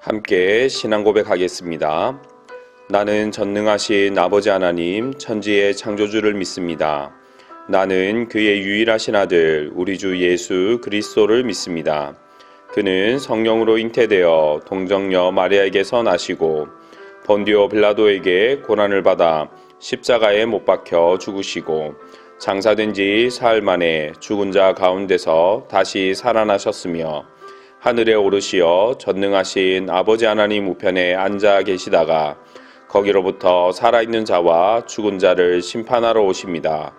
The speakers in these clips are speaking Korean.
함께 신앙 고백하겠습니다. 나는 전능하신 아버지 하나님 천지의 창조주를 믿습니다. 나는 그의 유일하신 아들 우리 주 예수 그리스도를 믿습니다. 그는 성령으로 잉태되어 동정녀 마리아에게서 나시고 본디오 빌라도에게 고난을 받아 십자가에 못 박혀 죽으시고 장사된 지 사흘 만에 죽은 자 가운데서 다시 살아나셨으며 하늘에 오르시어 전능하신 아버지 하나님 우편에 앉아 계시다가 거기로부터 살아있는 자와 죽은 자를 심판하러 오십니다.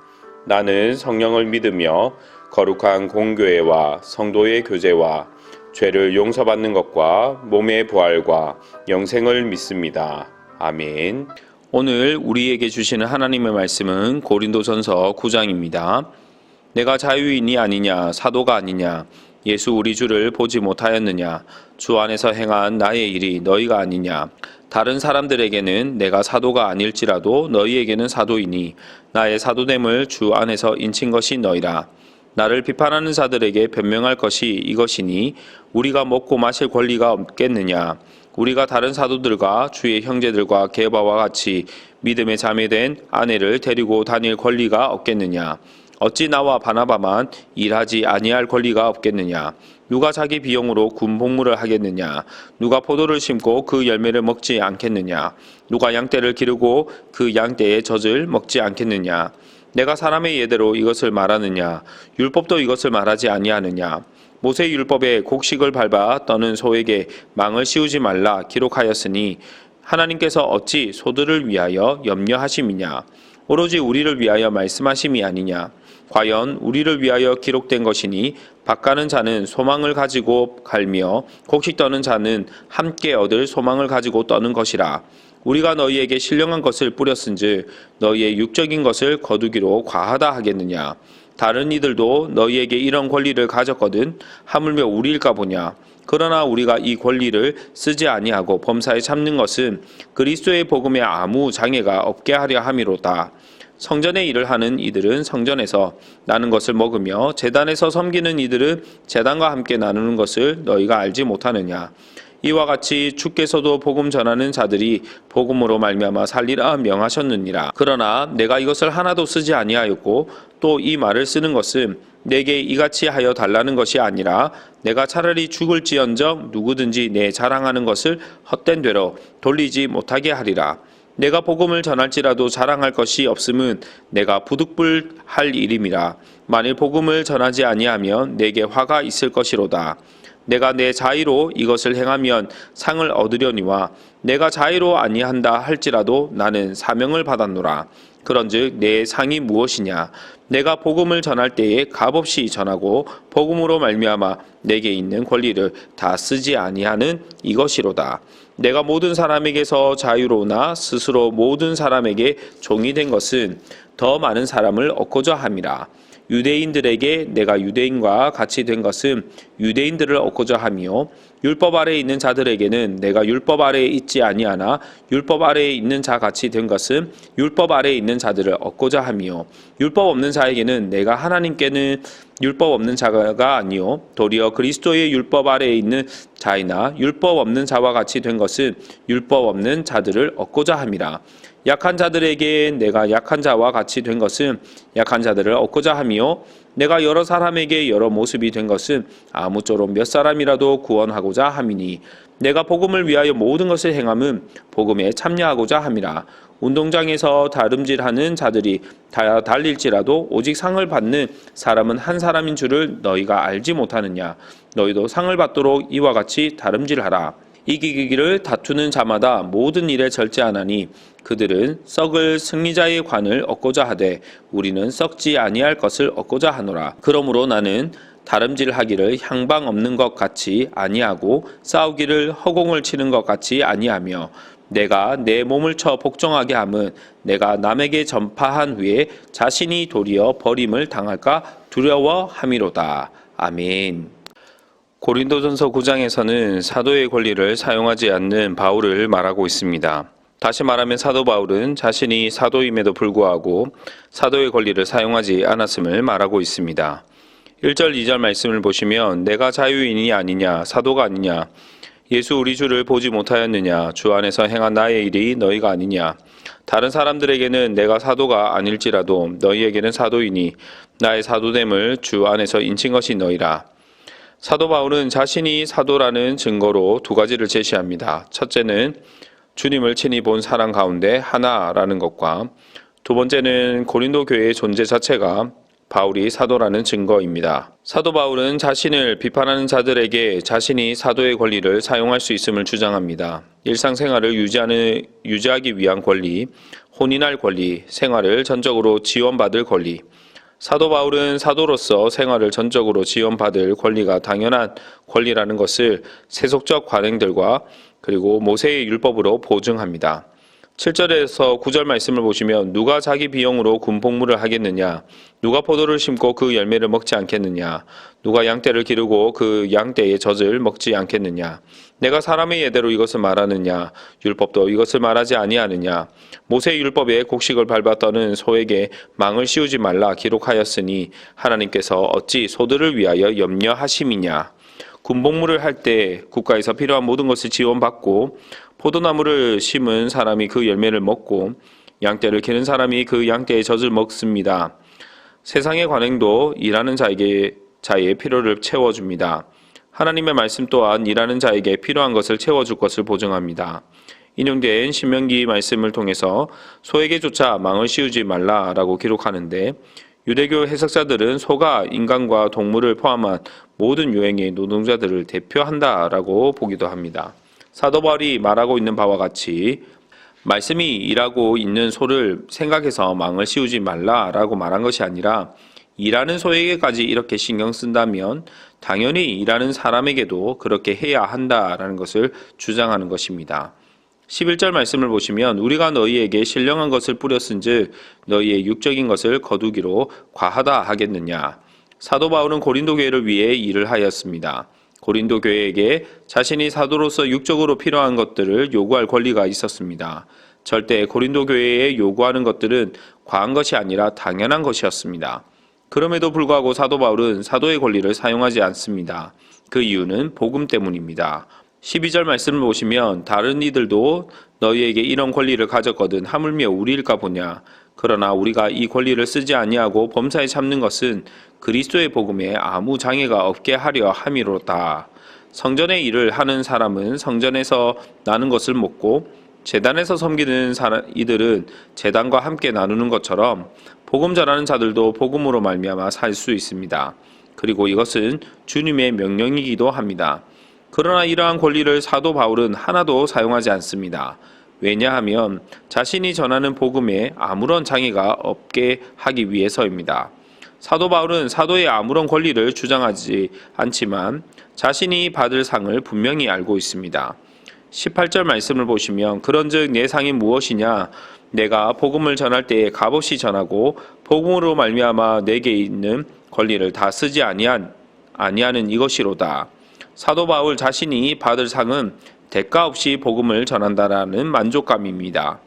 나는 성령을 믿으며 거룩한 공교회와 성도의 교제와 죄를 용서받는 것과 몸의 부활과 영생을 믿습니다. 아멘. 오늘 우리에게 주시는 하나님의 말씀은 고린도전서 9장입니다. 내가 자유인이 아니냐 사도가 아니냐 예수 우리 주를 보지 못하였느냐 주 안에서 행한 나의 일이 너희가 아니냐 다른 사람들에게는 내가 사도가 아닐지라도 너희에게는 사도이니 나의 사도됨을 주 안에서 인친 것이 너희라. 나를 비판하는 자들에게 변명할 것이 이것이니 우리가 먹고 마실 권리가 없겠느냐 우리가 다른 사도들과 주의 형제들과 게바와 같이 믿음의 자매된 아내를 데리고 다닐 권리가 없겠느냐 어찌 나와 바나바만 일하지 아니할 권리가 없겠느냐 누가 자기 비용으로 군복무를 하겠느냐 누가 포도를 심고 그 열매를 먹지 않겠느냐 누가 양떼를 기르고 그 양떼의 젖을 먹지 않겠느냐 내가 사람의 예대로 이것을 말하느냐 율법도 이것을 말하지 아니하느냐 모세 율법에 곡식을 밟아 떠는 소에게 망을 씌우지 말라 기록하였으니 하나님께서 어찌 소들을 위하여 염려하심이냐 오로지 우리를 위하여 말씀하심이 아니냐 과연 우리를 위하여 기록된 것이니 밭가는 자는 소망을 가지고 갈며 곡식 떠는 자는 함께 얻을 소망을 가지고 떠는 것이라. 우리가 너희에게 신령한 것을 뿌렸은즉 너희의 육적인 것을 거두기로 과하다 하겠느냐. 다른 이들도 너희에게 이런 권리를 가졌거든 하물며 우리일까 보냐. 그러나 우리가 이 권리를 쓰지 아니하고 범사에 참는 것은 그리스도의 복음에 아무 장애가 없게 하려 함이로다. 성전의 일을 하는 이들은 성전에서 나는 것을 먹으며 제단에서 섬기는 이들은 제단과 함께 나누는 것을 너희가 알지 못하느냐. 이와 같이 주께서도 복음 전하는 자들이 복음으로 말미암아 살리라 명하셨느니라. 그러나 내가 이것을 하나도 쓰지 아니하였고 또 이 말을 쓰는 것은 내게 이같이 하여 달라는 것이 아니라 내가 차라리 죽을지언정 누구든지 내 자랑하는 것을 헛된 되로 돌리지 못하게 하리라. 내가 복음을 전할지라도 자랑할 것이 없음은 내가 부득불할 일임이라. 만일 복음을 전하지 아니하면 내게 화가 있을 것이로다. 내가 내 자의로 이것을 행하면 상을 얻으려니와 내가 자의로 아니한다 할지라도 나는 사명을 받았노라. 그런즉 내 상이 무엇이냐? 내가 복음을 전할 때에 값없이 전하고 복음으로 말미암아 내게 있는 권리를 다 쓰지 아니하는 이것이로다. 내가 모든 사람에게서 자유로우나 스스로 모든 사람에게 종이 된 것은 더 많은 사람을 얻고자 함이라. 유대인들에게 내가 유대인과 같이 된 것은 유대인들을 얻고자 함이요 율법 아래에 있는 자들에게는 내가 율법 아래에 있지 아니하나 율법 아래에 있는 자 같이 된 것은 율법 아래에 있는 자들을 얻고자 함이요 율법 없는 자에게는 내가 하나님께는 율법 없는 자가 아니요 도리어 그리스도의 율법 아래에 있는 자이나 율법 없는 자와 같이 된 것은 율법 없는 자들을 얻고자 함이라. 약한 자들에게 내가 약한 자와 같이 된 것은 약한 자들을 얻고자 함이요 내가 여러 사람에게 여러 모습이 된 것은 아무쪼록 몇 사람이라도 구원하고자 함이니 내가 복음을 위하여 모든 것을 행함은 복음에 참여하고자 함이라. 운동장에서 다름질하는 자들이 다 달릴지라도 오직 상을 받는 사람은 한 사람인 줄을 너희가 알지 못하느냐. 너희도 상을 받도록 이와 같이 다름질하라. 이기기를 다투는 자마다 모든 일에 절제하나니 그들은 썩을 승리자의 관을 얻고자 하되 우리는 썩지 아니할 것을 얻고자 하노라. 그러므로 나는 다름질하기를 향방 없는 것 같이 아니하고 싸우기를 허공을 치는 것 같이 아니하며 내가 내 몸을 쳐 복종하게 함은 내가 남에게 전파한 후에 자신이 도리어 버림을 당할까 두려워함이로다. 아멘. 고린도전서 9장에서는 사도의 권리를 사용하지 않는 바울을 말하고 있습니다. 다시 말하면 사도 바울은 자신이 사도임에도 불구하고 사도의 권리를 사용하지 않았음을 말하고 있습니다. 1절, 2절 말씀을 보시면 내가 자유인이 아니냐, 사도가 아니냐, 예수 우리 주를 보지 못하였느냐? 주 안에서 행한 나의 일이 너희가 아니냐? 다른 사람들에게는 내가 사도가 아닐지라도 너희에게는 사도이니 나의 사도됨을 주 안에서 인친 것이 너희라. 사도 바울은 자신이 사도라는 증거로 두 가지를 제시합니다. 첫째는 주님을 친히 본 사람 가운데 하나라는 것과 두 번째는 고린도 교회의 존재 자체가 바울이 사도라는 증거입니다. 사도 바울은 자신을 비판하는 자들에게 자신이 사도의 권리를 사용할 수 있음을 주장합니다. 일상생활을 유지하기 위한 권리, 혼인할 권리, 생활을 전적으로 지원받을 권리. 사도 바울은 사도로서 생활을 전적으로 지원받을 권리가 당연한 권리라는 것을 세속적 관행들과 그리고 모세의 율법으로 보증합니다. 7절에서 9절 말씀을 보시면 누가 자기 비용으로 군복무를 하겠느냐? 누가 포도를 심고 그 열매를 먹지 않겠느냐? 누가 양떼를 기르고 그 양떼의 젖을 먹지 않겠느냐? 내가 사람의 예대로 이것을 말하느냐? 율법도 이것을 말하지 아니하느냐? 모세의 율법에 곡식을 밟아 떠는 소에게 망을 씌우지 말라 기록하였으니 하나님께서 어찌 소들을 위하여 염려하심이냐? 군복무를 할 때 국가에서 필요한 모든 것을 지원받고 포도나무를 심은 사람이 그 열매를 먹고 양떼를 기른 사람이 그 양떼의 젖을 먹습니다. 세상의 관행도 일하는 자의 필요를 채워줍니다. 하나님의 말씀 또한 일하는 자에게 필요한 것을 채워줄 것을 보증합니다. 인용된 신명기 말씀을 통해서 소에게조차 망을 씌우지 말라라고 기록하는데 유대교 해석자들은 소가 인간과 동물을 포함한 모든 유행의 노동자들을 대표한다라고 보기도 합니다. 사도 바울이 말하고 있는 바와 같이 말씀이 일하고 있는 소를 생각해서 망을 씌우지 말라라고 말한 것이 아니라 일하는 소에게까지 이렇게 신경 쓴다면 당연히 일하는 사람에게도 그렇게 해야 한다라는 것을 주장하는 것입니다. 11절 말씀을 보시면 우리가 너희에게 신령한 것을 뿌렸은즉 너희의 육적인 것을 거두기로 과하다 하겠느냐. 사도 바울은 고린도 교회를 위해 일을 하였습니다. 고린도 교회에게 자신이 사도로서 육적으로 필요한 것들을 요구할 권리가 있었습니다. 절대 고린도 교회에 요구하는 것들은 과한 것이 아니라 당연한 것이었습니다. 그럼에도 불구하고 사도 바울은 사도의 권리를 사용하지 않습니다. 그 이유는 복음 때문입니다. 12절 말씀을 보시면 다른 이들도 너희에게 이런 권리를 가졌거든 하물며 우리일까 보냐. 그러나 우리가 이 권리를 쓰지 아니하고 범사에 참는 것은 그리스도의 복음에 아무 장애가 없게 하려 함이로다. 성전의 일을 하는 사람은 성전에서 나는 것을 먹고 제단에서 섬기는 이들은 제단과 함께 나누는 것처럼 복음 전하는 자들도 복음으로 말미암아 살 수 있습니다. 그리고 이것은 주님의 명령이기도 합니다. 그러나 이러한 권리를 사도 바울은 하나도 사용하지 않습니다. 왜냐하면 자신이 전하는 복음에 아무런 장애가 없게 하기 위해서입니다. 사도 바울은 사도의 아무런 권리를 주장하지 않지만 자신이 받을 상을 분명히 알고 있습니다. 18절 말씀을 보시면 그런즉 내 상이 무엇이냐? 내가 복음을 전할 때에 값없이 전하고 복음으로 말미암아 내게 있는 권리를 다 쓰지 아니하는 이것이로다. 사도 바울 자신이 받을 상은 대가 없이 복음을 전한다라는 만족감입니다.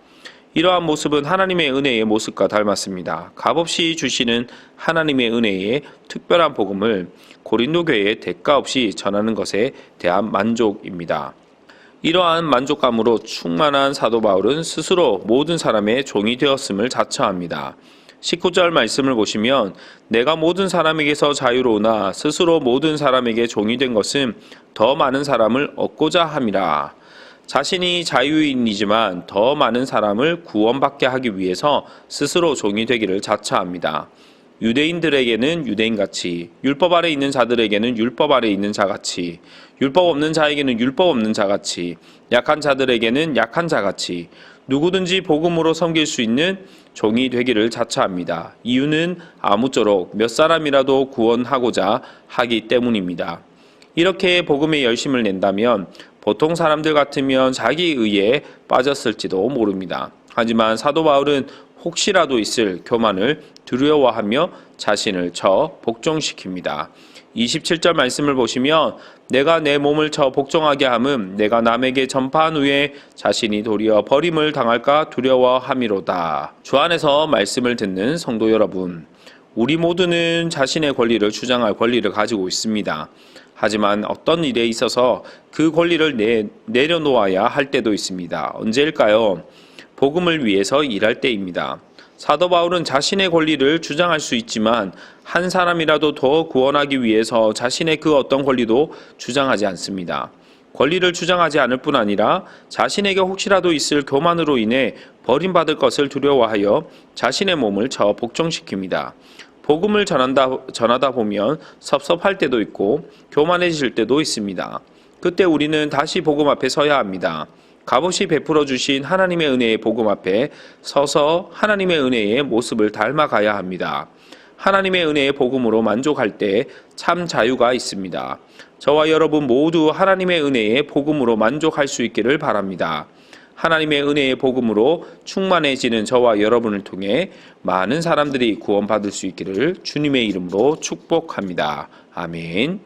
이러한 모습은 하나님의 은혜의 모습과 닮았습니다. 값없이 주시는 하나님의 은혜의 특별한 복음을 고린도 교회에 대가 없이 전하는 것에 대한 만족입니다. 이러한 만족감으로 충만한 사도 바울은 스스로 모든 사람의 종이 되었음을 자처합니다. 19절 말씀을 보시면 내가 모든 사람에게서 자유로우나 스스로 모든 사람에게 종이 된 것은 더 많은 사람을 얻고자 함이라. 자신이 자유인이지만 더 많은 사람을 구원받게 하기 위해서 스스로 종이 되기를 자처합니다. 유대인들에게는 유대인같이, 율법 아래 있는 자들에게는 율법 아래 있는 자같이, 율법 없는 자에게는 율법 없는 자같이, 약한 자들에게는 약한 자같이 누구든지 복음으로 섬길 수 있는 종이 되기를 자처합니다. 이유는 아무쪼록 몇 사람이라도 구원하고자 하기 때문입니다. 이렇게 복음에 열심을 낸다면 보통 사람들 같으면 자기 의에 빠졌을지도 모릅니다. 하지만 사도 바울은 혹시라도 있을 교만을 두려워하며 자신을 쳐 복종시킵니다. 27절 말씀을 보시면 내가 내 몸을 쳐 복종하게 함은 내가 남에게 전파한 후에 자신이 도리어 버림을 당할까 두려워함이로다. 주 안에서 말씀을 듣는 성도 여러분, 우리 모두는 자신의 권리를 주장할 권리를 가지고 있습니다. 하지만 어떤 일에 있어서 그 권리를 내려놓아야 할 때도 있습니다. 언제일까요? 복음을 위해서 일할 때입니다. 사도 바울은 자신의 권리를 주장할 수 있지만 한 사람이라도 더 구원하기 위해서 자신의 그 어떤 권리도 주장하지 않습니다. 권리를 주장하지 않을 뿐 아니라 자신에게 혹시라도 있을 교만으로 인해 버림받을 것을 두려워하여 자신의 몸을 복종시킵니다. 복음을 전하다 보면 섭섭할 때도 있고 교만해질 때도 있습니다. 그때 우리는 다시 복음 앞에 서야 합니다. 값없이 베풀어 주신 하나님의 은혜의 복음 앞에 서서 하나님의 은혜의 모습을 닮아가야 합니다. 하나님의 은혜의 복음으로 만족할 때 참 자유가 있습니다. 저와 여러분 모두 하나님의 은혜의 복음으로 만족할 수 있기를 바랍니다. 하나님의 은혜의 복음으로 충만해지는 저와 여러분을 통해 많은 사람들이 구원받을 수 있기를 주님의 이름으로 축복합니다. 아멘.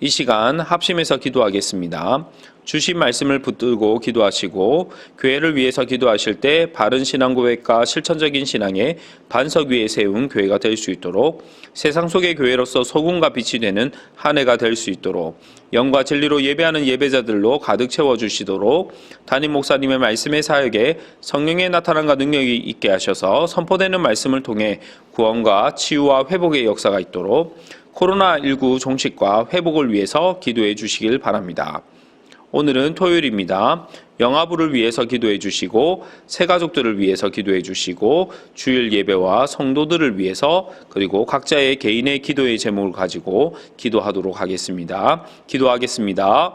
이 시간 합심해서 기도하겠습니다. 주신 말씀을 붙들고 기도하시고 교회를 위해서 기도하실 때 바른 신앙 고백과 실천적인 신앙의 반석 위에 세운 교회가 될 수 있도록 세상 속의 교회로서 소금과 빛이 되는 한 해가 될 수 있도록 영과 진리로 예배하는 예배자들로 가득 채워주시도록 담임 목사님의 말씀의 사역에 성령의 나타남과 능력이 있게 하셔서 선포되는 말씀을 통해 구원과 치유와 회복의 역사가 있도록 코로나19 종식과 회복을 위해서 기도해 주시길 바랍니다. 오늘은 토요일입니다. 영아부를 위해서 기도해 주시고 새가족들을 위해서 기도해 주시고 주일 예배와 성도들을 위해서 그리고 각자의 개인의 기도의 제목을 가지고 기도하도록 하겠습니다. 기도하겠습니다.